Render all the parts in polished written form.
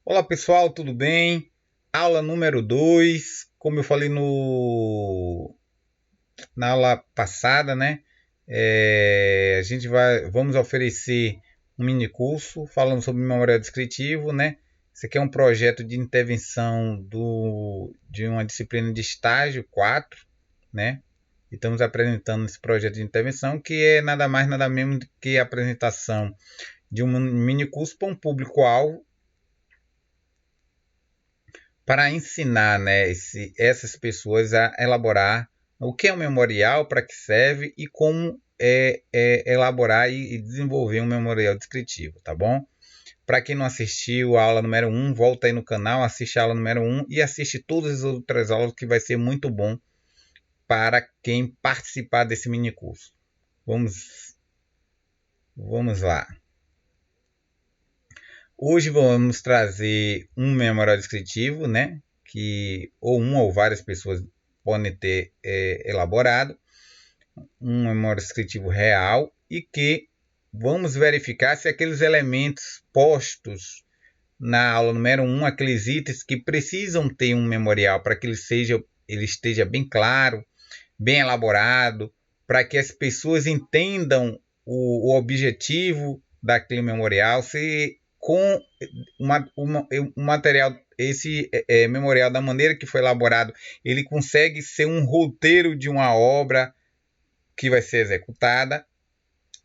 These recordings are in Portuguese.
Olá pessoal, tudo bem? Aula número 2, como eu falei na aula passada, né? Vamos oferecer um mini curso falando sobre memorial descritivo, né? Esse aqui é um projeto de intervenção de uma disciplina de estágio 4, né? E estamos apresentando esse projeto de intervenção que é nada mais nada menos do que a apresentação de um mini curso para um público-alvo para ensinar, né, essas pessoas a elaborar o que é um memorial, para que serve e como elaborar e desenvolver um memorial descritivo, tá bom? Para quem não assistiu a aula número 1, volta aí no canal, assiste a aula número 1 e assiste todas as outras aulas que vai ser muito bom para quem participar desse mini curso. Vamos lá. Hoje vamos trazer um memorial descritivo, né? Que ou uma ou várias pessoas podem ter elaborado um memorial descritivo real e que vamos verificar se aqueles elementos postos na aula número 1, aqueles itens que precisam ter um memorial para que ele esteja bem claro, bem elaborado, para que as pessoas entendam o objetivo daquele memorial, se com um material, esse memorial, da maneira que foi elaborado, ele consegue ser um roteiro de uma obra que vai ser executada,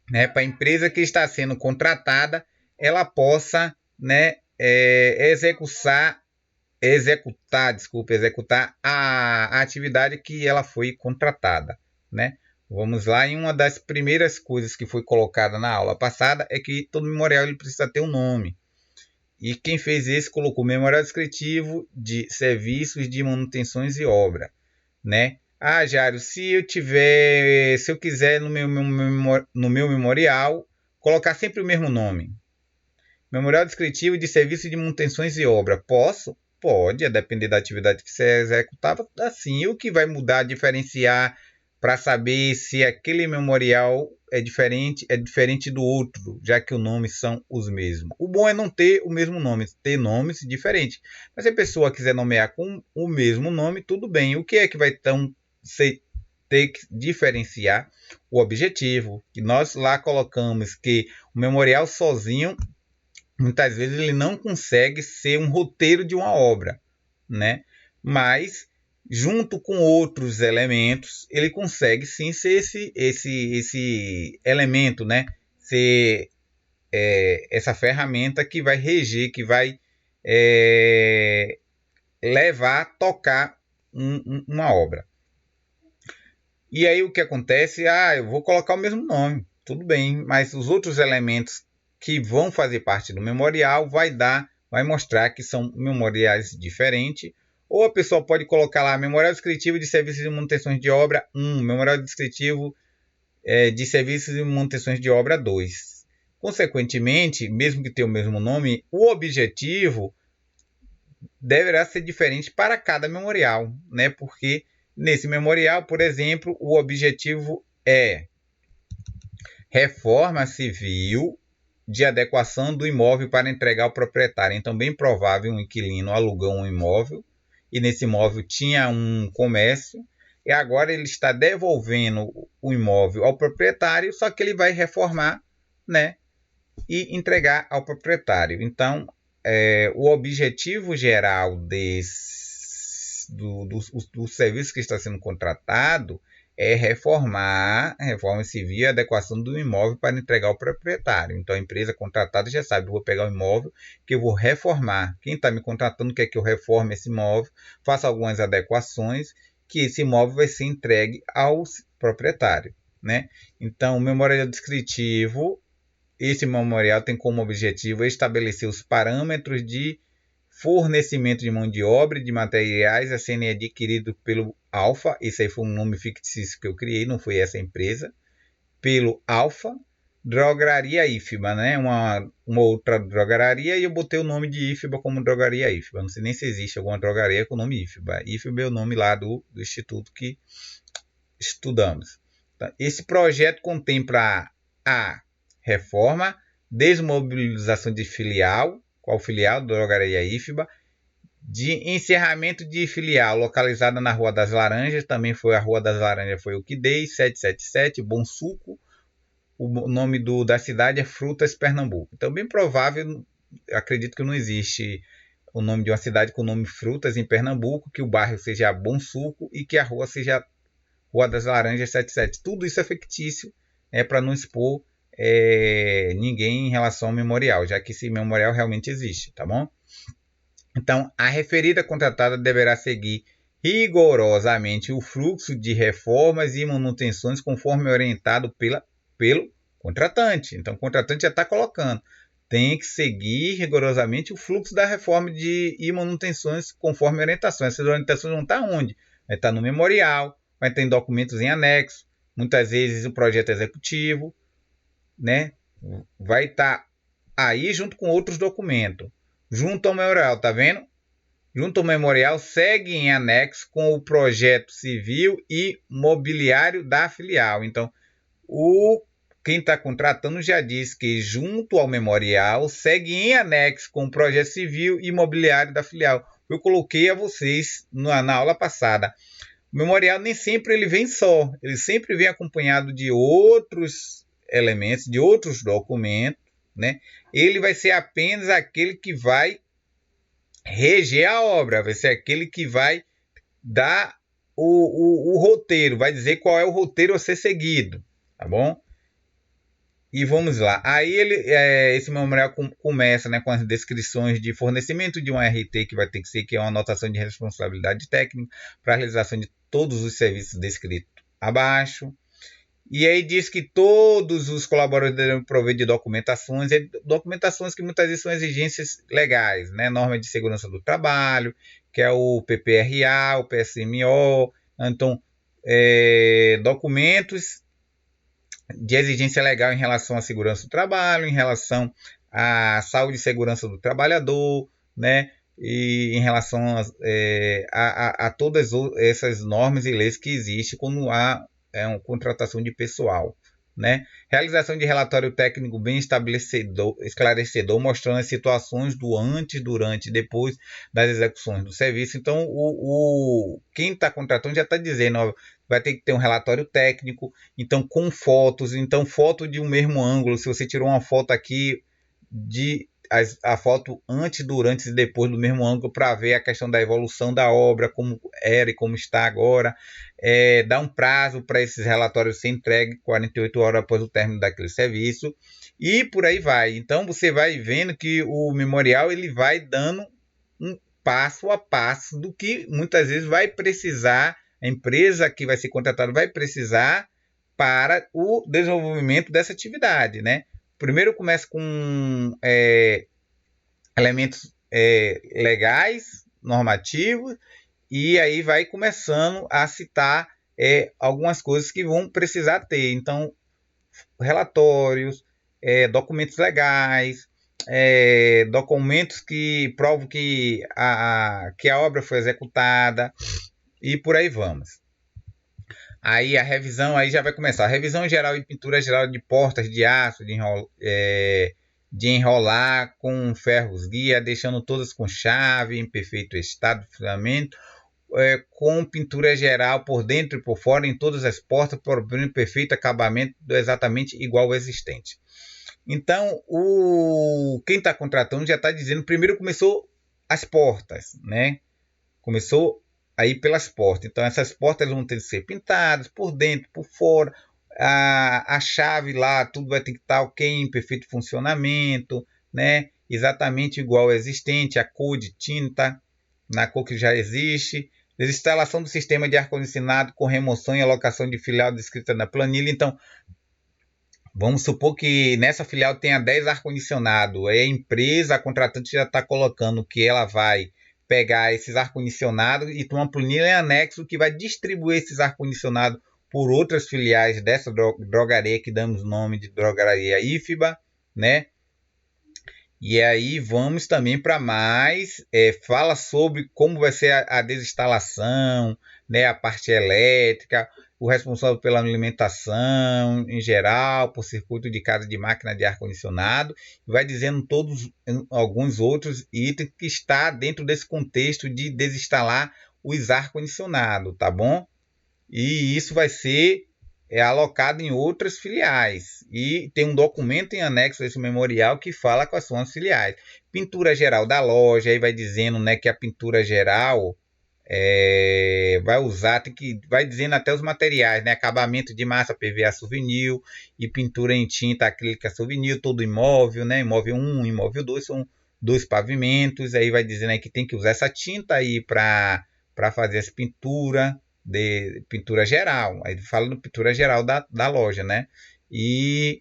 né, para a empresa que está sendo contratada, ela possa, né, executar a atividade que ela foi contratada, né? Vamos lá, e uma das primeiras coisas que foi colocada na aula passada é que todo memorial ele precisa ter um nome. E quem fez isso colocou memorial descritivo de serviços de manutenções e obra, né? Ah, Jário, se eu quiser no meu memorial colocar sempre o mesmo nome, memorial descritivo de serviço de manutenções e obra, posso? Pode, a depender da atividade que você executava, assim. O que vai mudar, diferenciar para saber se aquele memorial é diferente do outro, já que os nomes são os mesmos. O bom é não ter o mesmo nome, ter nomes diferentes. Mas se a pessoa quiser nomear com o mesmo nome, tudo bem. O que é que vai ter que diferenciar? O objetivo, que nós lá colocamos que o memorial sozinho muitas vezes ele não consegue ser um roteiro de uma obra, né? Mas junto com outros elementos, ele consegue sim ser esse elemento, né? Ser essa ferramenta que vai reger, que vai levar a tocar uma obra. E aí o que acontece? Eu vou colocar o mesmo nome, tudo bem, mas os outros elementos que vão fazer parte do memorial vai mostrar que são memoriais diferentes. Ou a pessoa pode colocar lá memorial descritivo de serviços e manutenções de obra 1, memorial descritivo de serviços e manutenções de obra 2. Consequentemente, mesmo que tenha o mesmo nome, o objetivo deverá ser diferente para cada memorial, né? Porque nesse memorial, por exemplo, o objetivo é reforma civil de adequação do imóvel para entregar ao proprietário. Então, bem provável, um inquilino alugou um imóvel e nesse imóvel tinha um comércio e agora ele está devolvendo o imóvel ao proprietário, só que ele vai reformar, né, e entregar ao proprietário. Então, o objetivo geral do serviço que está sendo contratado é reforma civil e adequação do imóvel para entregar ao proprietário. Então a empresa contratada já sabe, eu vou pegar o imóvel que eu vou reformar. Quem está me contratando quer que eu reforme esse imóvel, faça algumas adequações, que esse imóvel vai ser entregue ao proprietário, né? Então o memorial descritivo, esse memorial tem como objetivo estabelecer os parâmetros de fornecimento de mão de obra e de materiais a serem adquiridos pelo Alfa. Esse aí foi um nome fictício que eu criei, não foi essa empresa. Pelo Alfa Drogaria IFBA, né? Uma outra drogaria, e eu botei o nome de IFBA como Drogaria IFBA. Não sei nem se existe alguma drogaria com o nome IFBA. IFBA é o nome lá do instituto que estudamos. Então, esse projeto contempla a reforma, desmobilização de filial, qual filial, Drogaria IFBA. De encerramento de filial, localizada na Rua das Laranjas, também foi a Rua das Laranjas, foi o que dei, 777, Bom Suco. O nome da cidade é Frutas, Pernambuco. Então, bem provável, acredito que não existe o nome de uma cidade com o nome Frutas em Pernambuco, que o bairro seja Bom Suco e que a rua seja Rua das Laranjas 77. Tudo isso é fictício, para não expor ninguém em relação ao memorial, já que esse memorial realmente existe, tá bom? Então, a referida contratada deverá seguir rigorosamente o fluxo de reformas e manutenções conforme orientado pelo contratante. Então, o contratante já está colocando. Tem que seguir rigorosamente o fluxo da reforma e manutenções conforme orientações. Essas orientações vão estar onde? Vai estar no memorial, vai estar em documentos em anexo, muitas vezes o projeto executivo, né? Vai estar aí junto com outros documentos. Junto ao memorial, tá vendo? Junto ao memorial, segue em anexo com o projeto civil e mobiliário da filial. Então, quem está contratando já disse que junto ao memorial, segue em anexo com o projeto civil e mobiliário da filial. Eu coloquei a vocês na aula passada. O memorial nem sempre ele vem só, ele sempre vem acompanhado de outros elementos, de outros documentos, né? Ele vai ser apenas aquele que vai reger a obra, vai ser aquele que vai dar o roteiro, vai dizer qual é o roteiro a ser seguido, tá bom? E vamos lá. Aí esse memorial começa, né, com as descrições de fornecimento de um RT que vai ter que ser, que é uma anotação de responsabilidade técnica para a realização de todos os serviços descritos abaixo. E aí diz que todos os colaboradores devem prover de documentações que muitas vezes são exigências legais, né? Norma de segurança do trabalho, que é o PPRA, o PSMO, então documentos de exigência legal em relação à segurança do trabalho, em relação à saúde e segurança do trabalhador, né? E em relação a todas essas normas e leis que existem quando há uma contratação de pessoal, né? Realização de relatório técnico bem esclarecedor, mostrando as situações do antes, durante e depois das execuções do serviço. Então, quem está contratando já está dizendo, ó, vai ter que ter um relatório técnico, então com fotos, então foto de um mesmo ângulo. Se você tirou uma foto aqui a foto antes, durante e depois do mesmo ângulo para ver a questão da evolução da obra, como era e como está agora. Dá um prazo para esses relatórios ser entregues 48 horas após o término daquele serviço e por aí vai. Então você vai vendo que o memorial ele vai dando um passo a passo do que muitas vezes vai precisar, a empresa que vai ser contratada vai precisar para o desenvolvimento dessa atividade, né? Primeiro começa com elementos legais, normativos, e aí vai começando a citar algumas coisas que vão precisar ter. Então, relatórios, documentos legais, documentos que provam que a obra foi executada, e por aí vamos. Aí a revisão aí já vai começar. A revisão geral e pintura geral de portas de aço, de enrolar com ferros guia, deixando todas com chave, em perfeito estado de funcionamento, com pintura geral por dentro e por fora em todas as portas, por perfeito acabamento exatamente igual ao existente. Então, quem está contratando já está dizendo, primeiro começou as portas, né? Começou aí pelas portas. Então, essas portas vão ter que ser pintadas por dentro, por fora. A chave lá, tudo vai ter que estar ok, em perfeito funcionamento, né? Exatamente igual ao existente, a cor de tinta, na cor que já existe. Desinstalação do sistema de ar-condicionado com remoção e alocação de filial descrita na planilha. Então, vamos supor que nessa filial tenha 10 ar-condicionado. A empresa, a contratante já está colocando que ela vai pegar esses ar-condicionados e ter uma planilha em anexo que vai distribuir esses ar-condicionados por outras filiais dessa drogaria que damos nome de Drogaria IFBA, né? E aí vamos também para mais, fala sobre como vai ser a desinstalação, né? A parte elétrica, o responsável pela alimentação em geral, por circuito de casa de máquina de ar-condicionado, e vai dizendo alguns outros itens que está dentro desse contexto de desinstalar os ar-condicionado, tá bom? E isso vai ser alocado em outras filiais. E tem um documento em anexo a esse memorial que fala quais são as filiais. Pintura geral da loja, aí vai dizendo, né, que a pintura geral vai usar, vai dizendo até os materiais, né, acabamento de massa PVA souvenir e pintura em tinta acrílica souvenir, todo imóvel, né, imóvel 1, imóvel 2, são 2 pavimentos, aí vai dizendo aí que tem que usar essa tinta aí para fazer essa pintura, de pintura geral, aí fala de pintura geral da loja, né? E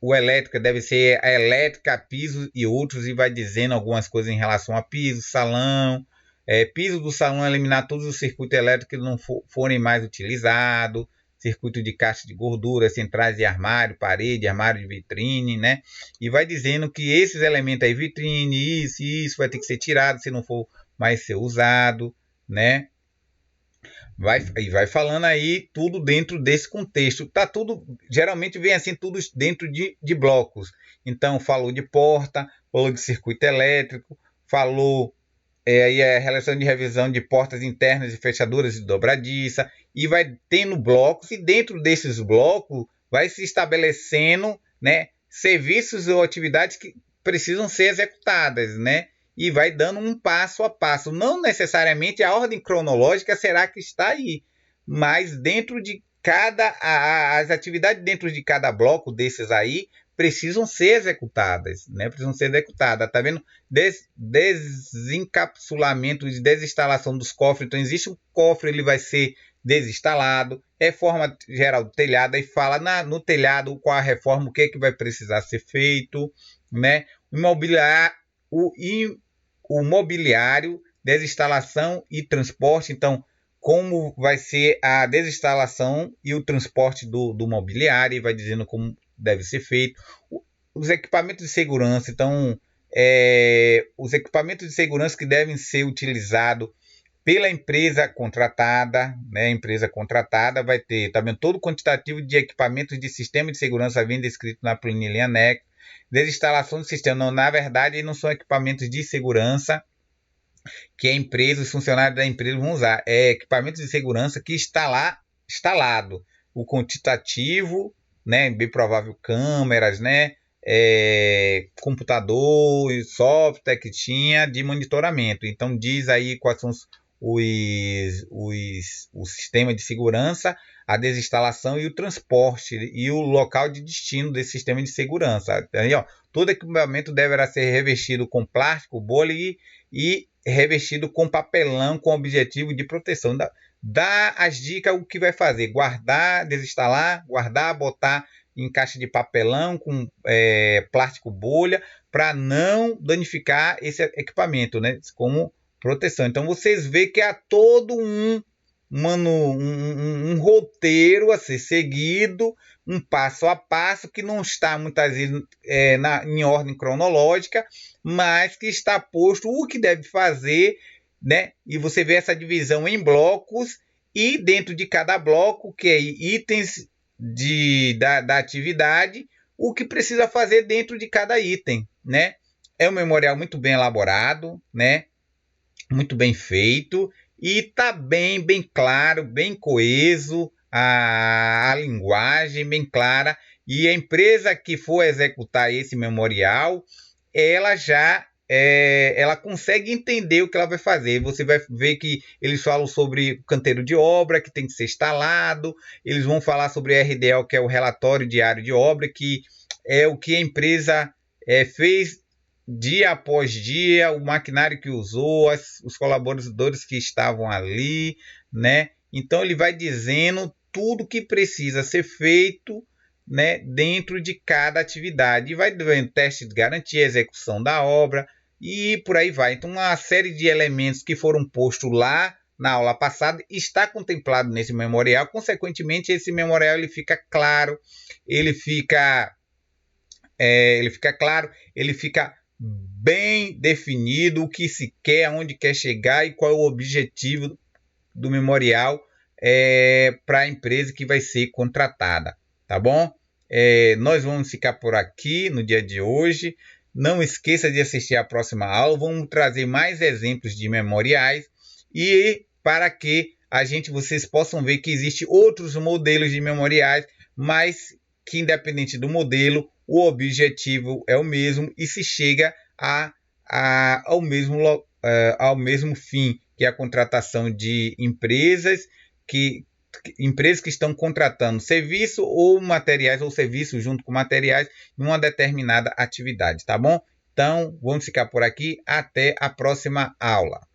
o elétrica deve ser a elétrica, piso e outros, e vai dizendo algumas coisas em relação a piso, salão, piso do salão, eliminar todos os circuitos elétricos que não forem mais utilizados, circuito de caixa de gordura, centrais de armário, parede, armário de vitrine, né? E vai dizendo que esses elementos aí, vitrine, isso vai ter que ser tirado se não for mais ser usado, né? Vai falando aí tudo dentro desse contexto. Tá tudo, geralmente vem assim, tudo dentro de blocos. Então, falou de porta, falou de circuito elétrico, falou aí a relação de revisão de portas internas e fechaduras de dobradiça, e vai tendo blocos, e dentro desses blocos vai se estabelecendo, né, serviços ou atividades que precisam ser executadas, né? E vai dando um passo a passo. Não necessariamente a ordem cronológica será que está aí, mas dentro de as atividades dentro de cada bloco desses aí precisam ser executadas, né? Precisam ser executadas, tá vendo? Desencapsulamento e desinstalação dos cofres. Então existe um cofre, ele vai ser desinstalado, reforma geral do telhado, aí fala no telhado qual a reforma, o que é que vai precisar ser feito, né? O mobiliário, desinstalação e transporte. Então, como vai ser a desinstalação e o transporte do mobiliário, e vai dizendo como deve ser feito. Os equipamentos de segurança, então, os equipamentos de segurança que devem ser utilizados pela empresa contratada, né? A empresa contratada vai ter também todo o quantitativo de equipamentos de sistema de segurança vindo descrito na planilha anexa. Desinstalação do sistema, não, na verdade, não são equipamentos de segurança que a empresa, os funcionários da empresa vão usar, é equipamentos de segurança que está lá instalado. O quantitativo, né, bem provável câmeras, né, computador, software que tinha de monitoramento. Então diz aí quais são o sistema de segurança, a desinstalação e o transporte e o local de destino desse sistema de segurança. Aí, ó, todo equipamento deverá ser revestido com plástico, bolha e revestido com papelão com objetivo de proteção. Dá as dicas o que vai fazer: guardar, desinstalar, guardar, botar em caixa de papelão com plástico bolha para não danificar esse equipamento, né? Como proteção. Então vocês veem que há todo um roteiro a ser seguido, um passo a passo que não está muitas vezes em ordem cronológica, mas que está posto o que deve fazer, né? E você vê essa divisão em blocos, e dentro de cada bloco, que é itens da atividade, o que precisa fazer dentro de cada item, né? É um memorial muito bem elaborado, né? Muito bem feito, e tá bem claro, bem coeso, a linguagem bem clara, e a empresa que for executar esse memorial, ela já ela consegue entender o que ela vai fazer. Você vai ver que eles falam sobre o canteiro de obra que tem que ser instalado, eles vão falar sobre o RDL, que é o relatório diário de obra, que é o que a empresa fez dia após dia, o maquinário que usou, os colaboradores que estavam ali, né? Então ele vai dizendo tudo que precisa ser feito, né, dentro de cada atividade, e vai dando teste de garantia, execução da obra e por aí vai. Então uma série de elementos que foram postos lá na aula passada está contemplado nesse memorial. Consequentemente, esse memorial ele fica claro, ele fica claro, ele fica bem definido o que se quer, aonde quer chegar e qual é o objetivo do memorial para a empresa que vai ser contratada, tá bom? Nós vamos ficar por aqui no dia de hoje. Não esqueça de assistir a próxima aula. Vamos trazer mais exemplos de memoriais e para que vocês possam ver que existem outros modelos de memoriais, mas que independente do modelo, o objetivo é o mesmo e se chega ao mesmo fim, que é a contratação de empresas que estão contratando serviço ou materiais ou serviços junto com materiais em uma determinada atividade, tá bom? Então, vamos ficar por aqui. Até a próxima aula.